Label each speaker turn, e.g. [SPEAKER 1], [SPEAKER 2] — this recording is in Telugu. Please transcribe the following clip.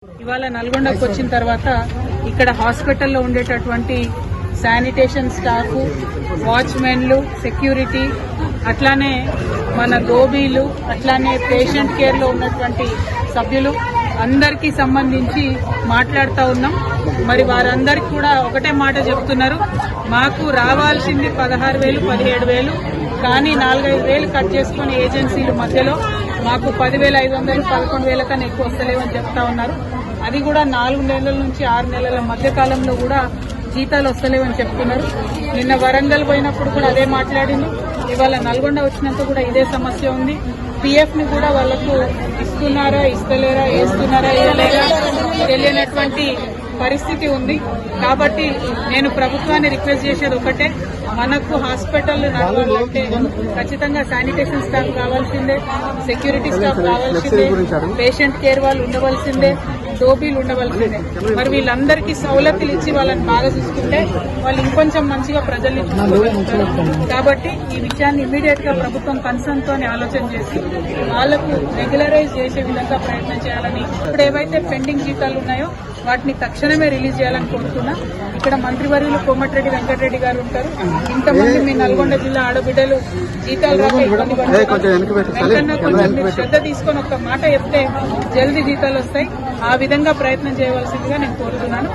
[SPEAKER 1] ఇవాళ నల్గొండకు వచ్చిన తర్వాత ఇక్కడ హాస్పిటల్లో ఉండేటటువంటి శానిటేషన్ స్టాఫ్, వాచ్మెన్లు, సెక్యూరిటీ, అట్లానే మన దోబీలు, అట్లానే పేషెంట్ కేర్లో ఉన్నటువంటి సభ్యులు అందరికీ సంబంధించి మాట్లాడుతూ ఉన్నాం. మరి వారందరికీ కూడా ఒకటే మాట చెప్తున్నారు, మాకు రావాల్సింది 16,000, 17,000, కానీ 4-5,000 కట్ చేసుకుని ఏజెన్సీల మధ్యలో మాకు 10,500, 11,000 కన్నా ఎక్కువ వస్తలేవని చెప్తా ఉన్నారు. అది కూడా 4 నెలల నుంచి 6 నెలల మధ్య కాలంలో కూడా జీతాలు వస్తలేవని చెప్తున్నారు. నిన్న వరంగల్ పోయినప్పుడు కూడా అదే మాట్లాడింది. ఇవాళ నల్గొండ వచ్చినంత కూడా ఇదే సమస్య ఉంది. PF ని కూడా వాళ్లకు ఇస్తున్నారా, ఇస్తలేరా, వేస్తున్నారా, వేయలేరా తెలియనటువంటి పరిస్థితి ఉంది. కాబట్టి నేను ప్రభుత్వాన్ని రిక్వెస్ట్ చేసేది ఒకటే, మనకు హాస్పిటల్ నడవాలంటే ఖచ్చితంగా శానిటేషన్ స్టాఫ్ కావాల్సిందే, సెక్యూరిటీ స్టాఫ్ కావాల్సిందే, పేషెంట్ కేర్ వాళ్ళు ఉండవలసిందే, డోబీలు ఉండవలసిందే. మరి వీళ్ళందరికీ సౌలతులు ఇచ్చి వాళ్ళని బాగా చూసుకుంటే వాళ్ళు ఇంకొంచెం మంచిగా ప్రజల్ని చూసుకోగలుగుతారు. కాబట్టి ఈ విషయాన్ని ఇమీడియట్ గా ప్రభుత్వం కన్సర్న్ తోనే ఆలోచన చేసి వాళ్లకు రెగ్యులరైజ్ చేసే విధంగా ప్రయత్నం చేయాలని, ఇప్పుడు ఏవైతే పెండింగ్ జీతాలు ఉన్నాయో వాటిని తక్షణమే రిలీజ్ చేయాలని కోరుతున్నా. ఇక్కడ మంత్రివర్యులు కోమటిరెడ్డి వెంకటరెడ్డి గారు ఉంటారు. ఇంతమంది మీ నల్గొండ జిల్లా ఆడబిడ్డలు జీతాలు రాక ఇబ్బంది పడుతున్నారు. వెంకన్న కొంచెం మీరు శ్రద్ధ తీసుకొని ఒక మాట చెప్తే జల్దీ జీతాలు వస్తాయి. ఆ విధంగా ప్రయత్నం చేయవలసిందిగా నేను కోరుతున్నాను.